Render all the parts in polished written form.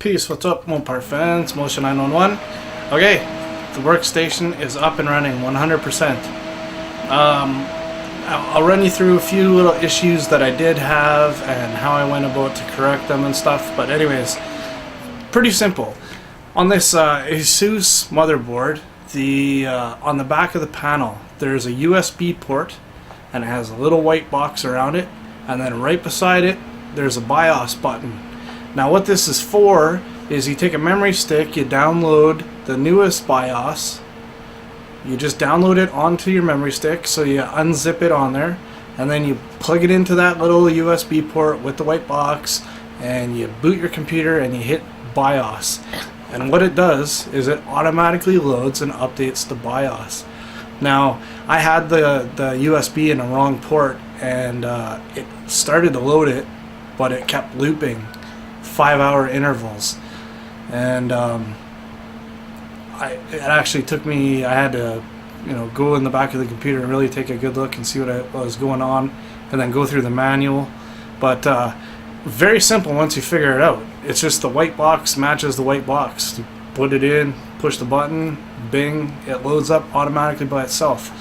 Peace, what's up, Mopar fans? Mulisha911. Okay, the workstation is up and running 100%. I'll run you through a few little issues that I did have and how I went about to correct them and stuff. But anyways, pretty simple. On this Asus motherboard, on the back of the panel, there's a USB port, and it has a little white box around it. And then right beside it, there's a BIOS button. Now what this is for is you take a memory stick, you download the newest BIOS, you just download it onto your memory stick, so you unzip it on there, and then you plug it into that little USB port with the white box, and you boot your computer and you hit BIOS. And what it does is it automatically loads and updates the BIOS. Now, I had the USB in the wrong port, and it started to load it, but it kept looping 5-hour intervals, and it actually took me, I had to go in the back of the computer and really take a good look and see what was going on, and then go through the manual. But very simple once you figure it out. It's just the white box matches the white box. You put it in, push the button, bing, it loads up automatically by itself.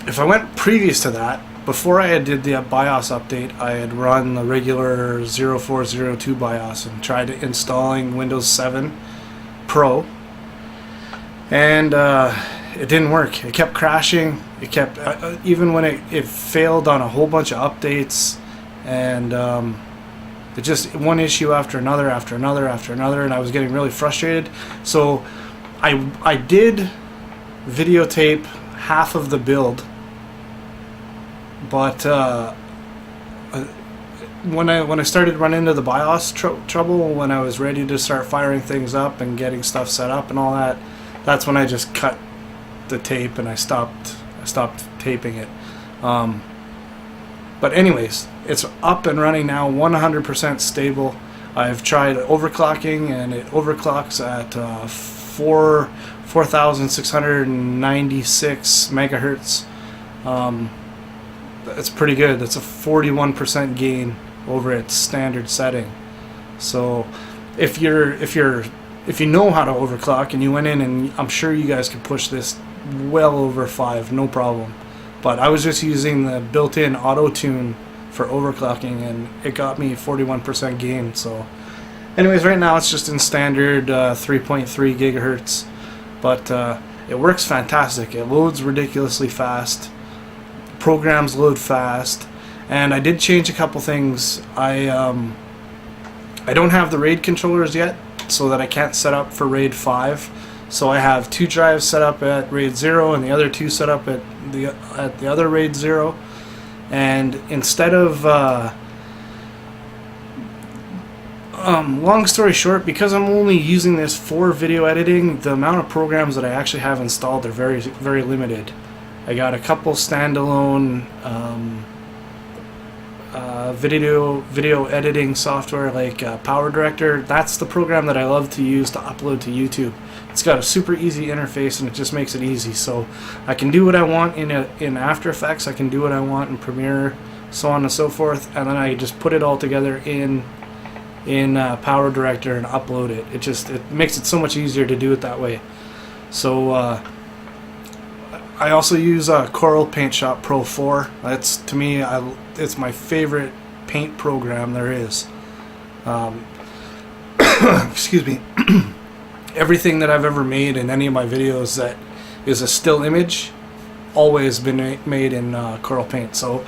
If I went previous to that, before I did the BIOS update, I had run the regular 0402 BIOS and tried installing Windows 7 Pro, and it didn't work. It kept crashing. It kept even when it failed on a whole bunch of updates, and it just one issue after another, and I was getting really frustrated. So I did videotape half of the build. But when I started running into the BIOS trouble, when I was ready to start firing things up and getting stuff set up and all that, that's when I just cut the tape and I stopped taping it. But anyways, it's up and running now, 100% stable. I've tried overclocking, and it overclocks at 4,696 megahertz. It's pretty good. It's a 41% gain over its standard setting. So if you know how to overclock and you went in, and I'm sure you guys could push this well over 5, no problem. But I was just using the built-in auto tune for overclocking, and it got me 41% gain. So anyways, right now it's just in standard 3.3 gigahertz, but it works fantastic. It loads ridiculously fast. Programs load fast, and I did change a couple things. I don't have the RAID controllers yet, so that I can't set up for RAID 5. So I have 2 drives set up at RAID 0 and the other 2 set up at the other RAID 0. And instead of long story short, because I'm only using this for video editing, the amount of programs that I actually have installed are very, very limited. I got a couple standalone video editing software like Power Director. That's the program that I love to use to upload to YouTube. It's got a super easy interface, and it just makes it easy. So I can do what I want in After Effects. I can do what I want in Premiere, so on and so forth. And then I just put it all together in Power Director and upload it. It makes it so much easier to do it that way. So I also use Coral Paint Shop Pro 4. That's, to me, it's my favorite paint program there is. Excuse me. Everything that I've ever made in any of my videos that is a still image, always been made in Coral Paint. So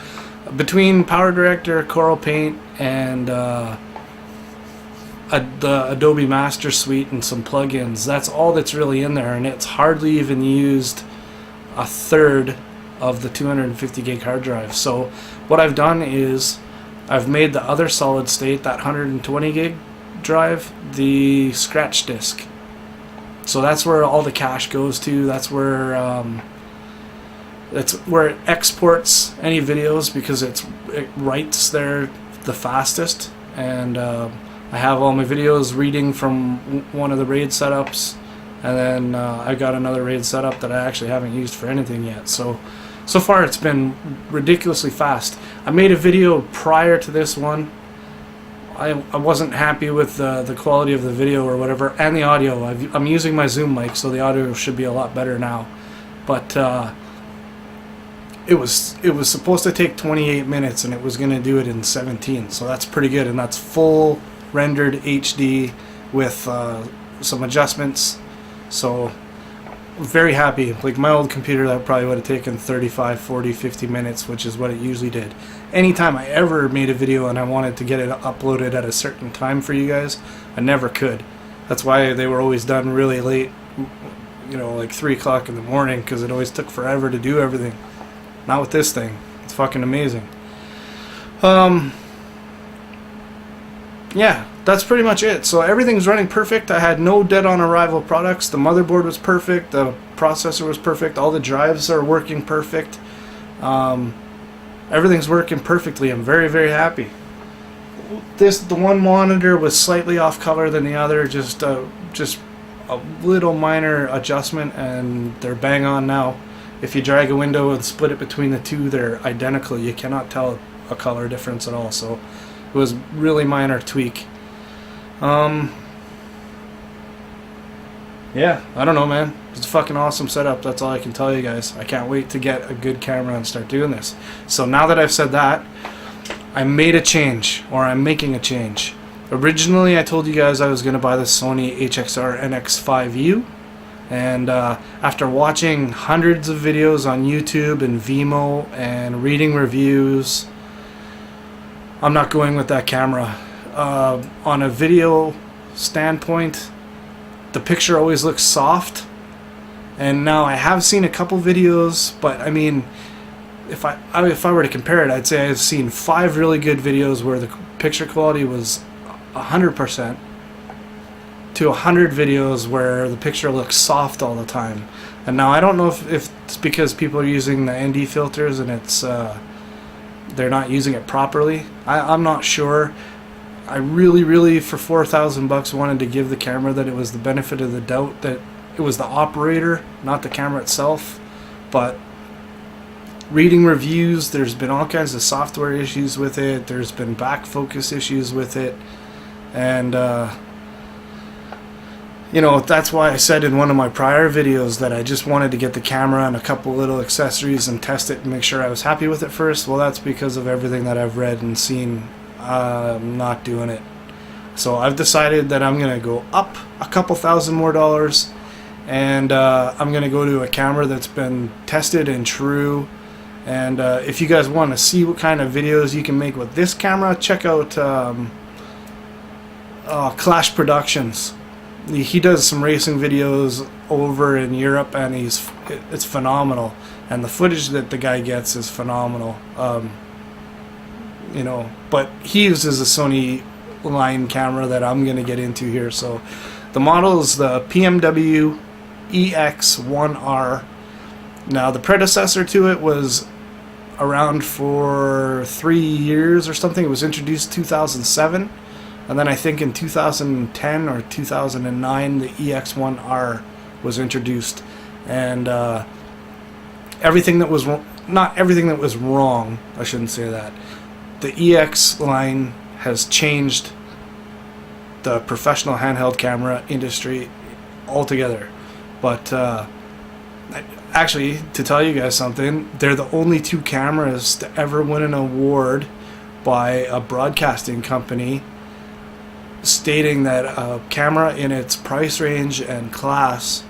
between Power Director, Coral Paint, and the Adobe Master Suite and some plugins, that's all that's really in there, and it's hardly even used a third of the 250 gig hard drive. So what I've done is I've made the other solid state, that 120 gig drive, the scratch disk. So that's where all the cache goes to. That's where it exports any videos, because it writes there the fastest. And I have all my videos reading from one of the RAID setups. And then I got another RAID setup that I actually haven't used for anything yet. So far it's been ridiculously fast. I made a video prior to this one I wasn't happy with the quality of the video or whatever, and the audio. I'm using my Zoom mic, so the audio should be a lot better now. But it was supposed to take 28 minutes, and it was going to do it in 17. So that's pretty good, and that's full rendered HD with some adjustments. So I'm very happy. Like my old computer, that probably would have taken 35, 40, 50 minutes, which is what it usually did. Anytime I ever made a video and I wanted to get it uploaded at a certain time for you guys, I never could. That's why they were always done really late, you know, like 3 o'clock in the morning, because it always took forever to do everything. Not with this thing. It's fucking amazing. Yeah, that's pretty much it. So everything's running perfect. I had no dead on arrival products. The motherboard was perfect. The processor was perfect. All the drives are working perfect. Everything's working perfectly. I'm very, very happy. The one monitor was slightly off color than the other. Just a little minor adjustment, and they're bang on now. If you drag a window and split it between the two, they're identical. You cannot tell a color difference at all. So it was really minor tweak. Yeah, I don't know, man. It's a fucking awesome setup. That's all I can tell you guys. I can't wait to get a good camera and start doing this. So now that I've said that, I made a change, or I'm making a change. Originally, I told you guys I was going to buy the Sony HXR NX5U. And after watching hundreds of videos on YouTube and Vimeo and reading reviews, I'm not going with that camera. On a video standpoint, the picture always looks soft. And now I have seen a couple videos, but I mean, if I were to compare it, I'd say I've seen 5 really good videos where the picture quality was 100%. To 100 videos where the picture looks soft all the time. And now I don't know if it's because people are using the ND filters and it's they're not using it properly. I'm not sure. I really for $4,000 wanted to give the camera that it was the benefit of the doubt, that it was the operator, not the camera itself. But reading reviews, there's been all kinds of software issues with it. There's been back focus issues with it, and you know, that's why I said in one of my prior videos that I just wanted to get the camera and a couple little accessories and test it and make sure I was happy with it first. Well, that's because of everything that I've read and seen. I'm not doing it. So I've decided that I'm going to go up a couple $1,000 more, and I'm going to go to a camera that's been tested and true. And if you guys want to see what kind of videos you can make with this camera, check out Clash Productions. He does some racing videos over in Europe, and it's phenomenal. And the footage that the guy gets is phenomenal. You know, but he uses a Sony line camera that I'm going to get into here. So the model is the PMW EX1R. Now the predecessor to it was around for 3 years or something. It was introduced 2007, and then I think in 2010 or 2009 the EX1R was introduced. And everything that was not everything that was wrong, I shouldn't say that. The EX line has changed the professional handheld camera industry altogether. But actually, to tell you guys something, they're the only 2 cameras to ever win an award by a broadcasting company stating that a camera in its price range and class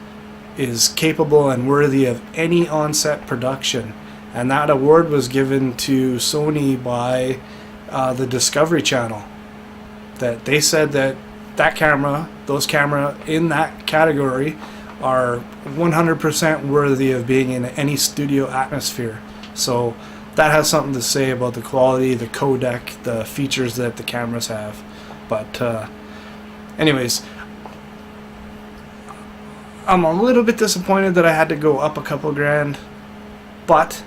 is capable and worthy of any on-set production. And that award was given to Sony by the Discovery Channel. That they said that those camera in that category are 100% worthy of being in any studio atmosphere. So that has something to say about the quality, the codec, the features that the cameras have. But anyways, I'm a little bit disappointed that I had to go up a couple grand, but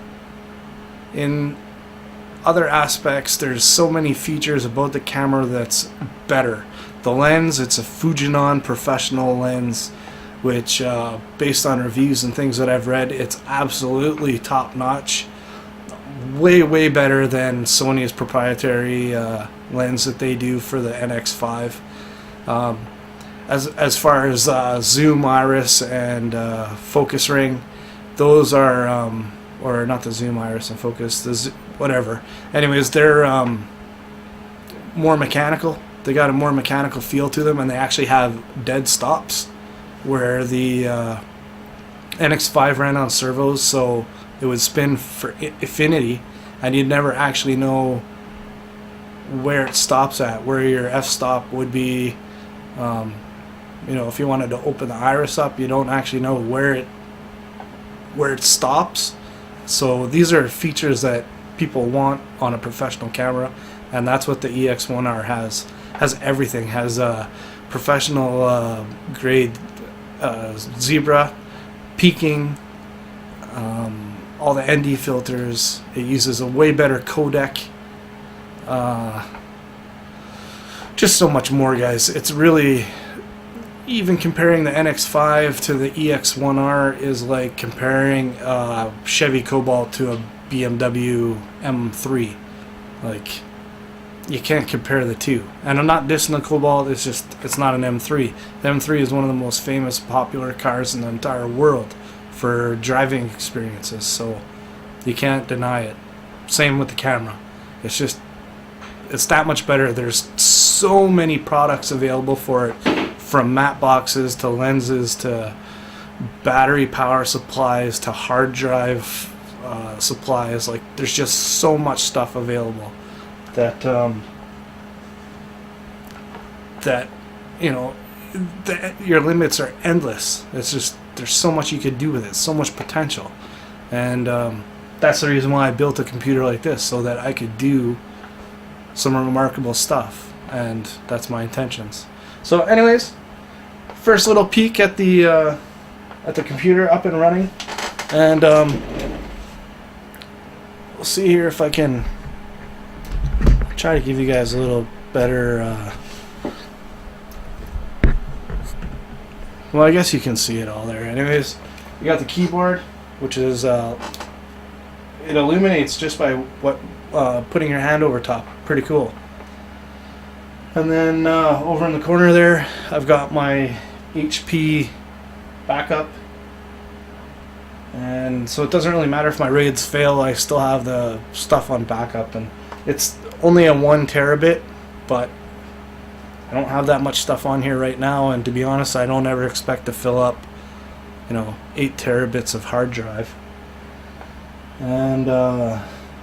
in other aspects, there's so many features about the camera that's better. The lens, it's a Fujinon professional lens, which based on reviews and things that I've read, it's absolutely top notch. way better than Sony's proprietary lens that they do for the NX5. As far as zoom, iris, and focus ring, those are or not the zoom, iris, and focus, whatever. Anyways, they're more mechanical. They got a more mechanical feel to them, and they actually have dead stops, where the NX5 ran on servos, so it would spin for infinity, and you'd never actually know where it stops at, where your f-stop would be. You know, if you wanted to open the iris up, you don't actually know where it stops. So these are features that people want on a professional camera, and that's what the EX1R has. Has everything. Has professional grade zebra, peaking, all the ND filters. It uses a way better codec. Just so much more, guys. It's really, even comparing the NX5 to the EX1R is like comparing Chevy Cobalt to a BMW M3. Like, you can't compare the two. And I'm not dissing the Cobalt, it's just, it's not an M3. The M3 is one of the most famous, popular cars in the entire world for driving experiences, so you can't deny it. Same with the camera. It's just, it's that much better. There's so many products available for it, from matte boxes to lenses to battery power supplies to hard drive supplies. Like, there's just so much stuff available that that you know, that your limits are endless. It's just, there's so much you could do with it, so much potential, and that's the reason why I built a computer like this, so that I could do some remarkable stuff, and that's my intentions. So anyways, first little peek at the computer up and running, and we'll see here if I can try to give you guys a little better well, I guess you can see it all there. Anyways, you got the keyboard, which is it illuminates just by putting your hand over top. Pretty cool. And then over in the corner there, I've got my HP backup, and so it doesn't really matter if my RAIDs fail, I still have the stuff on backup, and it's only a 1 terabit, but I don't have that much stuff on here right now, and to be honest, I don't ever expect to fill up, 8 terabits of hard drive. And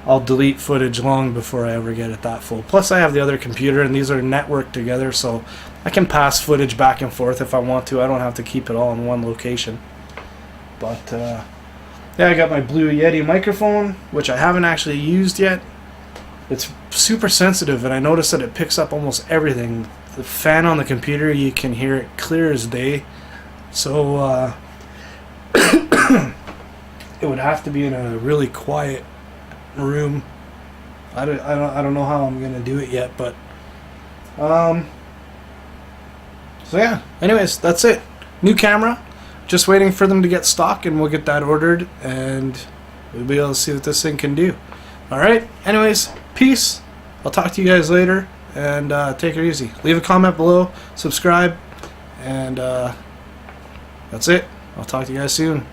I'll delete footage long before I ever get it that full. Plus I have the other computer, and these are networked together, so I can pass footage back and forth if I want to. I don't have to keep it all in one location. But yeah, I got my Blue Yeti microphone, which I haven't actually used yet. It's super sensitive, and I noticed that it picks up almost everything. The fan on the computer, you can hear it clear as day. So it would have to be in a really quiet room. I don't know how I'm gonna do it yet, but so yeah. Anyways, that's it. New camera. Just waiting for them to get stock, and we'll get that ordered, and we'll be able to see what this thing can do. All right. Anyways, peace. I'll talk to you guys later, and take it easy. Leave a comment below, subscribe, and that's it. I'll talk to you guys soon.